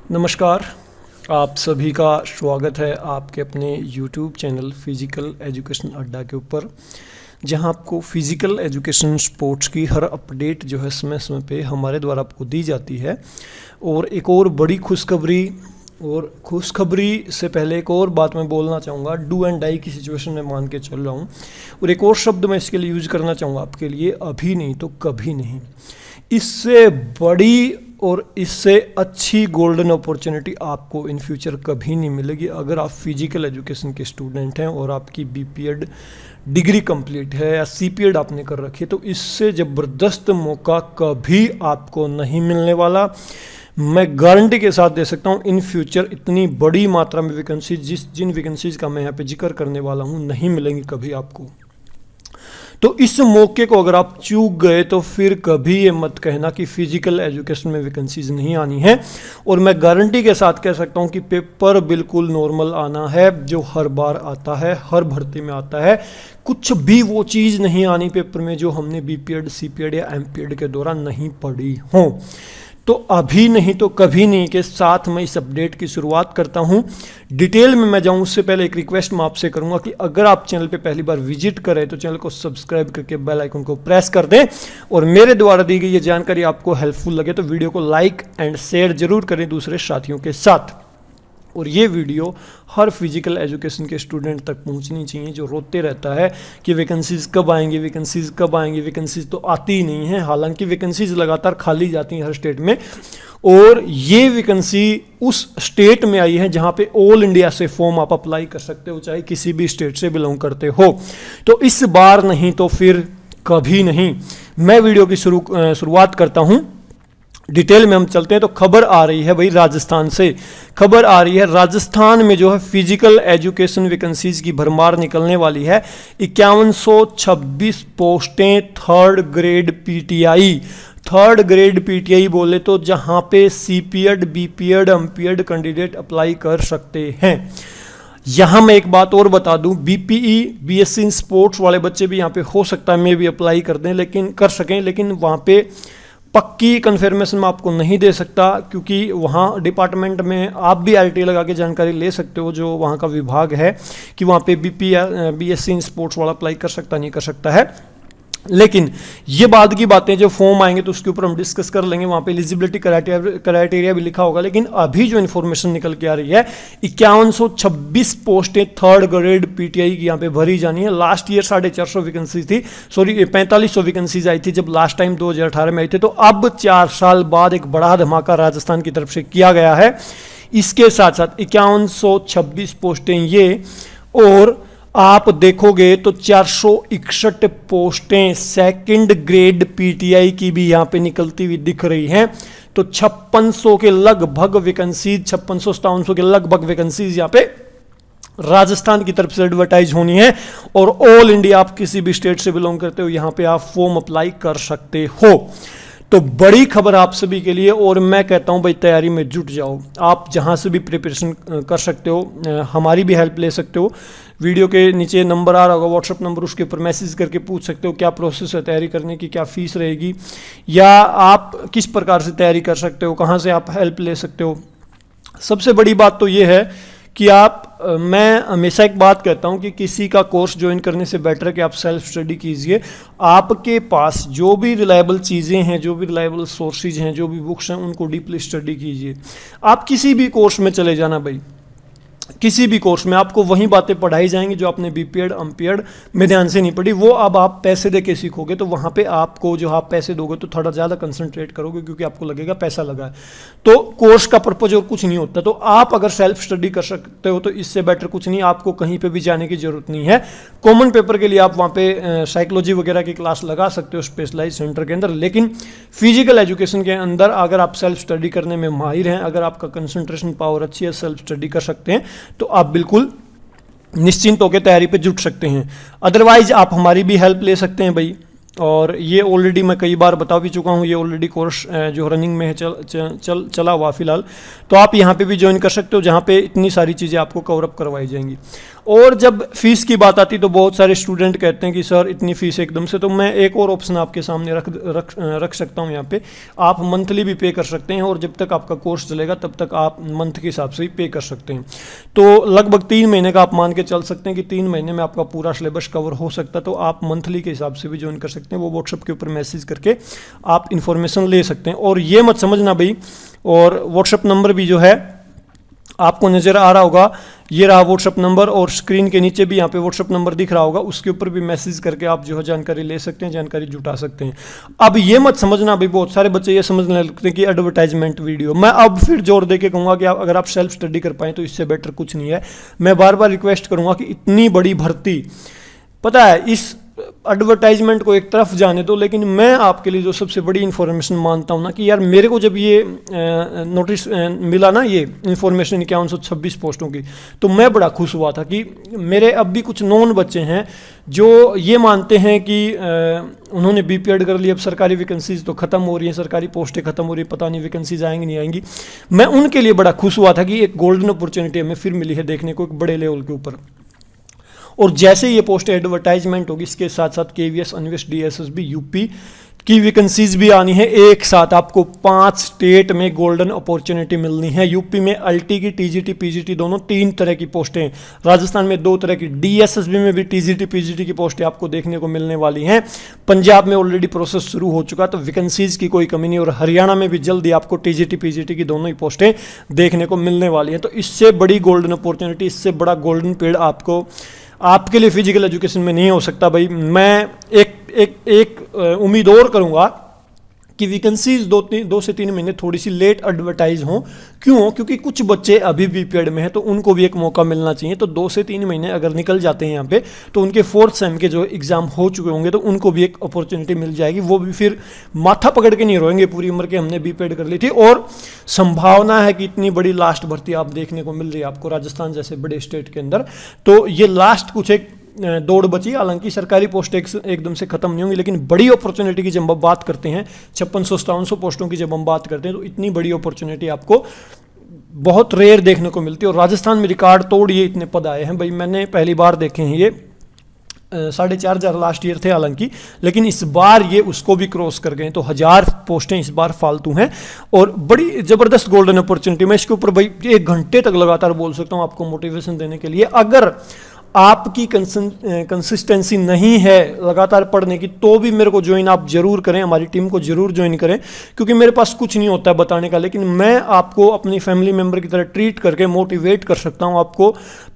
नमस्कार, आप सभी का स्वागत है आपके अपने YouTube चैनल फिज़िकल एजुकेशन अड्डा के ऊपर, जहां आपको फिज़िकल एजुकेशन स्पोर्ट्स की हर अपडेट जो है समय समय पे हमारे द्वारा आपको दी जाती है। और एक और बड़ी खुशखबरी से पहले एक और बात मैं बोलना चाहूँगा। डू एंड डाई की सिचुएशन में मान के चल रहा हूँ और एक और शब्द मैं इसके लिए यूज़ करना चाहूँगा आपके लिए, अभी नहीं तो कभी नहीं। इससे बड़ी और इससे अच्छी गोल्डन अपॉर्चुनिटी आपको इन फ्यूचर कभी नहीं मिलेगी अगर आप फिजिकल एजुकेशन के स्टूडेंट हैं और आपकी बीपीएड डिग्री कंप्लीट है या सीपीएड आपने कर रखी है। तो इससे ज़बरदस्त मौका कभी आपको नहीं मिलने वाला। मैं गारंटी के साथ दे सकता हूँ, इन फ्यूचर इतनी बड़ी मात्रा में वैकेंसीज जिन वैकेंसीज का मैं यहाँ पे जिक्र करने वाला हूँ नहीं मिलेंगी कभी आपको। तो इस मौके को अगर आप चूक गए तो फिर कभी ये मत कहना कि फिजिकल एजुकेशन में वैकेंसीज नहीं आनी है। और मैं गारंटी के साथ कह सकता हूँ कि पेपर बिल्कुल नॉर्मल आना है जो हर बार आता है, हर भर्ती में आता है। कुछ भी वो चीज़ नहीं आनी पेपर में जो हमने बीपीएड, सीपीएड या एमपीएड के दौरान नहीं पढ़ी हो। तो अभी नहीं तो कभी नहीं के साथ मैं इस अपडेट की शुरुआत करता हूं। डिटेल में मैं जाऊं उससे पहले एक रिक्वेस्ट मैं आपसे करूंगा कि अगर आप चैनल पे पहली बार विजिट करें तो चैनल को सब्सक्राइब करके बेल आइकन को प्रेस कर दें और मेरे द्वारा दी गई ये जानकारी आपको हेल्पफुल लगे तो वीडियो को लाइक एंड शेयर जरूर करें दूसरे साथियों के साथ। और ये वीडियो हर फिजिकल एजुकेशन के स्टूडेंट तक पहुंचनी चाहिए जो रोते रहता है कि वैकेंसीज कब आएंगी, वैकेंसीज कब आएंगी। वैकेंसीज तो आती ही नहीं है, हालांकि वैकेंसीज लगातार खाली जाती हैं हर स्टेट में। और ये वैकेंसी उस स्टेट में आई है जहां पे ऑल इंडिया से फॉर्म आप अप्लाई कर सकते हो, चाहे किसी भी स्टेट से बिलोंग करते हो। तो इस बार नहीं तो फिर कभी नहीं। मैं वीडियो की शुरुआत करता हूं। डिटेल में हम चलते हैं तो खबर आ रही है भाई राजस्थान से। खबर आ रही है राजस्थान में जो है फिजिकल एजुकेशन वैकेंसीज की भरमार निकलने वाली है। 5126 पोस्टें third grade PTI. Third grade PTI बोले तो जहां पे सीपीएड, बीपीएड, एमपीएड कैंडिडेट अप्लाई कर सकते हैं। यहां मैं एक बात और बता दूं, बीपीई, बीएससी इन स्पोर्ट्स वाले बच्चे भी यहां पे हो सकता है मैं भी अप्लाई कर दें, लेकिन कर सकें, लेकिन वहां पे पक्की कन्फर्मेशन मैं आपको नहीं दे सकता क्योंकि वहाँ डिपार्टमेंट में आप भी आरटीआई लगा के जानकारी ले सकते हो जो वहाँ का विभाग है कि वहाँ पे बीपी या बीएससी इन स्पोर्ट्स वाला अप्लाई कर सकता नहीं कर सकता है। लेकिन ये बाद की बातें, जो फॉर्म आएंगे तो उसके ऊपर हम डिस्कस कर लेंगे, वहाँ पे एलिजिबिलिटी क्राइटेरिया भी लिखा होगा। लेकिन अभी जो इन्फॉर्मेशन निकल के आ रही है 5126 पोस्टें थर्ड ग्रेड पीटीआई की यहाँ पे भरी जानी है। लास्ट ईयर 450 वैकेंसी थी, सॉरी 4500 वैकेंसीज आई थी जब लास्ट टाइम 2018 में आई थी। तो अब 4 साल बाद एक बड़ा धमाका राजस्थान की तरफ से किया गया है। इसके साथ साथ 5126 पोस्टें ये, और आप देखोगे तो 461 पोस्टें सेकंड ग्रेड पीटीआई की भी यहाँ पे निकलती हुई दिख रही हैं। तो 5600 के लगभग वैकेंसीज, 5600-5700 के लगभग वैकेंसीज यहाँ पे राजस्थान की तरफ से एडवर्टाइज होनी है। और ऑल इंडिया आप किसी भी स्टेट से बिलोंग करते हो यहाँ पे आप फॉर्म अप्लाई कर सकते हो। तो बड़ी खबर आप सभी के लिए, और मैं कहता हूं भाई तैयारी में जुट जाओ। आप जहां से भी प्रिपरेशन कर सकते हो, हमारी भी हेल्प ले सकते हो। वीडियो के नीचे नंबर आ रहा होगा, व्हाट्सअप नंबर, उसके ऊपर मैसेज करके पूछ सकते हो क्या प्रोसेस है तैयारी करने की, क्या फीस रहेगी, या आप किस प्रकार से तैयारी कर सकते हो, कहाँ से आप हेल्प ले सकते हो। सबसे बड़ी बात तो ये है कि मैं हमेशा एक बात कहता हूं कि किसी का कोर्स ज्वाइन करने से बेटर है कि आप सेल्फ स्टडी कीजिए। आपके पास जो भी रिलायबल चीज़ें हैं, जो भी रिलायबल सोर्सेज हैं, जो भी बुक्स हैं, उनको डीपली स्टडी कीजिए। आप किसी भी कोर्स में चले जाना भाई, किसी भी कोर्स में आपको वही बातें पढ़ाई जाएंगी जो आपने बीपीएड, एमपीएड में ध्यान से नहीं पढ़ी। वो अब आप पैसे दे के सीखोगे तो वहाँ पे आपको जो आप पैसे दोगे तो थोड़ा ज़्यादा कंसंट्रेट करोगे क्योंकि आपको लगेगा पैसा लगा है। तो कोर्स का पर्पज और कुछ नहीं होता। तो आप अगर सेल्फ स्टडी कर सकते हो तो इससे बेटर कुछ नहीं, आपको कहीं पर भी जाने की जरूरत नहीं है। कॉमन पेपर के लिए आप वहाँ पे साइकोलॉजी वगैरह की क्लास लगा सकते हो स्पेशलाइज सेंटर के अंदर। लेकिन फिजिकल एजुकेशन के अंदर अगर आप सेल्फ स्टडी करने में माहिर हैं, अगर आपका कंसंट्रेशन पावर अच्छी है, सेल्फ स्टडी कर सकते हैं, तो आप बिल्कुल निश्चिंत होकर तैयारी पे जुट सकते हैं। अदरवाइज आप हमारी भी हेल्प ले सकते हैं भाई। और ये ऑलरेडी मैं कई बार बता भी चुका हूँ, ये ऑलरेडी कोर्स जो रनिंग में है चला हुआ फिलहाल। तो आप यहाँ पे भी ज्वाइन कर सकते हो जहाँ पे इतनी सारी चीज़ें आपको कवर अप करवाई जाएंगी। और जब फीस की बात आती तो बहुत सारे स्टूडेंट कहते हैं कि सर इतनी फीस एकदम से, तो मैं एक और ऑप्शन आपके सामने रख सकता हूँ यहाँ पे। आप मंथली भी पे कर सकते हैं और जब तक आपका कोर्स चलेगा तब तक आप मंथ के हिसाब से ही पे कर सकते हैं। तो लगभग 3 महीने का आप मान के चल सकते हैं कि 3 महीने में आपका पूरा सिलेबस कवर हो सकता है। तो आप मंथली के हिसाब से भी ज्वाइन कर सकते हैं, वो व्हाट्सएप के ऊपर मैसेज करके आप इन्फॉर्मेशन ले सकते हैं। और ये मत समझना भाई, और व्हाट्सएप नंबर भी जो है आपको नज़र आ रहा होगा, ये रहा व्हाट्सएप नंबर, और स्क्रीन के नीचे भी यहाँ पे व्हाट्सएप नंबर दिख रहा होगा, उसके ऊपर भी मैसेज करके आप जो है जानकारी ले सकते हैं, जानकारी जुटा सकते हैं। अब ये मत समझना भाई, बहुत सारे बच्चे ये समझने लगते हैं कि एडवर्टाइजमेंट वीडियो। मैं अब फिर जोर दे के कहूँगा कि अगर आप सेल्फ स्टडी कर पाएँ तो इससे बेटर कुछ नहीं है। मैं बार बार रिक्वेस्ट करूँगा कि इतनी बड़ी भर्ती, पता है, इस एडवर्टाइजमेंट को एक तरफ जाने दो, लेकिन मैं आपके लिए जो सबसे बड़ी इन्फॉर्मेशन मानता हूँ ना, कि यार मेरे को जब ये नोटिस मिला ना, ये इन्फॉर्मेशन 5126 पोस्टों की, तो मैं बड़ा खुश हुआ था कि मेरे अब भी कुछ नॉन बच्चे हैं जो ये मानते हैं कि उन्होंने बीपीएड कर लिया, अब सरकारी वैकेंसीज तो खत्म हो रही हैं, सरकारी पोस्टें खत्म हो रही है, पता नहीं वैकेंसीज आएंगी नहीं आएंगी। मैं उनके लिए बड़ा खुश हुआ था कि एक गोल्डन अपॉर्चुनिटी हमें फिर मिली है देखने को एक बड़े लेवल के ऊपर। और जैसे ये पोस्ट एडवर्टाइजमेंट होगी, इसके साथ साथ केवीएस, अनवेस्ट, डीएसएसबी, यूपी की वैकेंसीज भी आनी है। एक साथ आपको 5 स्टेट में गोल्डन अपॉर्चुनिटी मिलनी है। यूपी में अल्टी की, टीजीटी, पीजीटी दोनों 3 तरह की पोस्टें, राजस्थान में 2 तरह की, डीएसएसबी में भी टीजीटी, पीजीटी की पोस्टें आपको देखने को मिलने वाली हैं। पंजाब में ऑलरेडी प्रोसेस शुरू हो चुका, तो वैकेंसीज की कोई कमी नहीं। और हरियाणा में भी जल्दी आपको टीजीटी, पीजीटी की दोनों ही पोस्टें देखने को मिलने वाली हैं। तो इससे बड़ी गोल्डन अपॉर्चुनिटी, इससे बड़ा गोल्डन पीरियड आपको आपके लिए फिजिकल एजुकेशन में नहीं हो सकता भाई। मैं एक उम्मीद और करूंगा कि वैकेंसीज 2 से 3 महीने थोड़ी सी लेट एडवर्टाइज हों। क्यों? क्योंकि कुछ बच्चे अभी भी पीरियड में हैं, तो उनको भी एक मौका मिलना चाहिए। तो 2 से 3 महीने अगर निकल जाते हैं यहाँ पे, तो उनके 4th सेम के जो एग्जाम हो चुके होंगे, तो उनको भी एक अपॉर्चुनिटी मिल जाएगी। वो भी फिर माथा पकड़ के नहीं रोएंगे पूरी उम्र के हमने बीपीएड कर ली थी। और संभावना है कि इतनी बड़ी लास्ट भर्ती आप देखने को मिल रही है आपको राजस्थान जैसे बड़े स्टेट के अंदर। तो ये लास्ट कुछ एक दौड़ बची, हालांकि सरकारी पोस्ट एकदम से खत्म नहीं होंगी, लेकिन बड़ी अपॉर्चुनिटी की जब हम बात करते हैं, 5600-5700 पोस्टों की जब हम बात करते हैं, तो इतनी बड़ी अपॉर्चुनिटी आपको बहुत रेयर देखने को मिलती है। और राजस्थान में रिकॉर्ड तोड़ ये इतने पद आए हैं भाई, मैंने पहली बार देखे हैं ये। 4,500 लास्ट ईयर थे हालांकि, लेकिन इस बार ये उसको भी क्रॉस कर गए। तो 1000 पोस्टें इस बार फालतू हैं और बड़ी ज़बरदस्त गोल्डन अपॉर्चुनिटी। मैं इसके ऊपर भाई 1 घंटे तक लगातार बोल सकता हूँ आपको मोटिवेशन देने के लिए। अगर आपकी कंसिस्टेंसी नहीं है लगातार पढ़ने की, तो भी मेरे को ज्वाइन आप जरूर करें, हमारी टीम को जरूर ज्वाइन करें, क्योंकि मेरे पास कुछ नहीं होता है बताने का, लेकिन मैं आपको अपनी फैमिली मेंबर की तरह ट्रीट करके मोटिवेट कर सकता हूं, आपको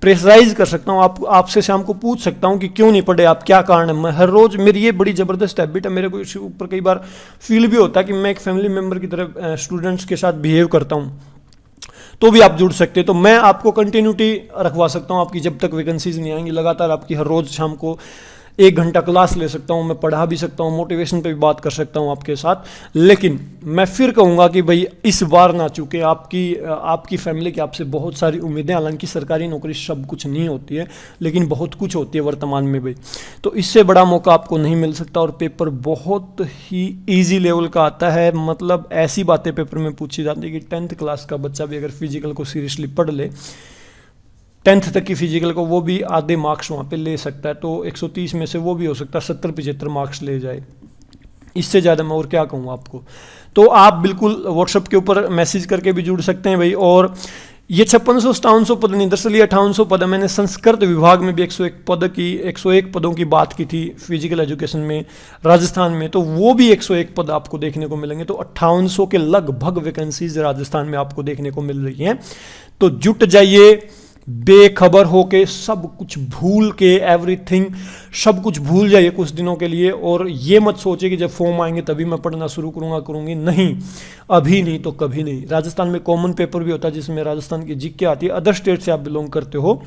प्रेशराइज कर सकता हूं, आपसे शाम को पूछ सकता हूं कि क्यों नहीं पढ़े आप, क्या कारण है। मैं हर रोज, मेरी ये बड़ी ज़बरदस्त हैबिट है, मेरे को इसके ऊपर कई बार फील भी होता है कि मैं एक फैमिली मेंबर की तरह स्टूडेंट्स के साथ बिहेव करता हूँ। तो भी आप जुड़ सकते हैं। तो मैं आपको कंटिन्यूटी रखवा सकता हूं आपकी, जब तक वैकेंसीज नहीं आएंगी, लगातार आपकी हर रोज शाम को 1 घंटा क्लास ले सकता हूं, मैं पढ़ा भी सकता हूं, मोटिवेशन पे भी बात कर सकता हूं आपके साथ। लेकिन मैं फिर कहूंगा कि भाई इस बार ना चूके, आपकी फैमिली की आपसे बहुत सारी उम्मीदें, हालांकि सरकारी नौकरी सब कुछ नहीं होती है, लेकिन बहुत कुछ होती है वर्तमान में भाई। तो इससे बड़ा मौका आपको नहीं मिल सकता। और पेपर बहुत ही ईजी लेवल का आता है, मतलब ऐसी बातें पेपर में पूछी जाती है कि 10th क्लास का बच्चा भी अगर फिजिकल को सीरियसली पढ़ ले, 10th तक की फिजिकल को, वो भी आधे मार्क्स वहाँ पे ले सकता है। तो 130 में से वो भी हो सकता है 70-75 मार्क्स ले जाए। इससे ज़्यादा मैं और क्या कहूँ आपको। तो आप बिल्कुल व्हाट्सएप के ऊपर मैसेज करके भी जुड़ सकते हैं भाई। और ये 5600-5700 पद नहीं, दरअसल ये 5800 पद है। मैंने संस्कृत विभाग में भी 101 पदों की बात की थी फिजिकल एजुकेशन में राजस्थान में, तो वो भी 101 पद आपको देखने को मिलेंगे। तो 5800 के लगभग वैकेंसीज राजस्थान में आपको देखने को मिल रही हैं। तो जुट जाइए, बेखबर होके, सब कुछ भूल के, एवरीथिंग सब कुछ भूल जाइए कुछ दिनों के लिए। और ये मत सोचिए कि जब फॉर्म आएंगे तभी मैं पढ़ना शुरू करूंगी, नहीं, अभी नहीं तो कभी नहीं। राजस्थान में कॉमन पेपर भी होता है जिसमें राजस्थान की जीके आती है। अदर स्टेट से आप बिलोंग करते हो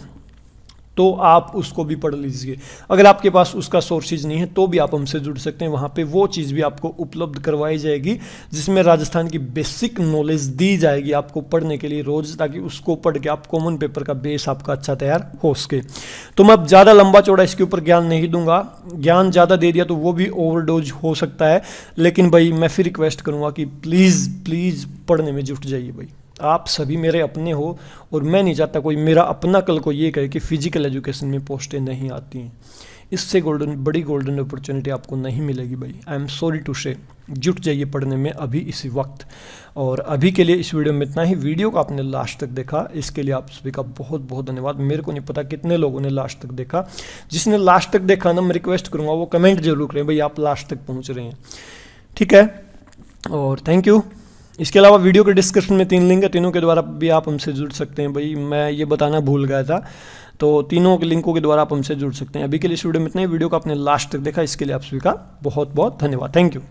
तो आप उसको भी पढ़ लीजिए। अगर आपके पास उसका सोर्सेज नहीं है तो भी आप हमसे जुड़ सकते हैं, वहाँ पे वो चीज़ भी आपको उपलब्ध करवाई जाएगी जिसमें राजस्थान की बेसिक नॉलेज दी जाएगी आपको पढ़ने के लिए रोज़, ताकि उसको पढ़ के आप कॉमन पेपर का बेस आपका अच्छा तैयार हो सके। तो मैं अब ज़्यादा लंबा चौड़ा इसके ऊपर ज्ञान नहीं दूंगा, ज्ञान ज़्यादा दे दिया तो वो भी ओवरडोज हो सकता है। लेकिन भाई मैं फिर रिक्वेस्ट करूँगा कि प्लीज़ पढ़ने में जुट जाइए भाई। आप सभी मेरे अपने हो और मैं नहीं चाहता कोई मेरा अपना कल को ये कहे कि फिजिकल एजुकेशन में पोस्टें नहीं आती हैं। इससे बड़ी गोल्डन अपॉर्चुनिटी आपको नहीं मिलेगी भाई। आई एम सॉरी टू से। जुट जाइए पढ़ने में अभी इसी वक्त। और अभी के लिए इस वीडियो में इतना ही। वीडियो को आपने लास्ट तक देखा, इसके लिए आप सभी का बहुत बहुत धन्यवाद। मेरे को नहीं पता कितने लोगों ने लास्ट तक देखा। जिसने लास्ट तक देखा ना, मैं रिक्वेस्ट करूँगा वो कमेंट जरूर करें भाई आप लास्ट तक पहुँच रहे हैं, ठीक है। और थैंक यू। इसके अलावा वीडियो के डिस्क्रिप्शन में 3 लिंक है, तीनों के द्वारा भी आप हमसे जुड़ सकते हैं भाई। मैं ये बताना भूल गया था, तो तीनों के लिंकों के द्वारा आप हमसे जुड़ सकते हैं। अभी के लिए इस वीडियो में इतना ही। वीडियो को आपने लास्ट तक देखा, इसके लिए आप सभी का बहुत बहुत धन्यवाद। Thank you.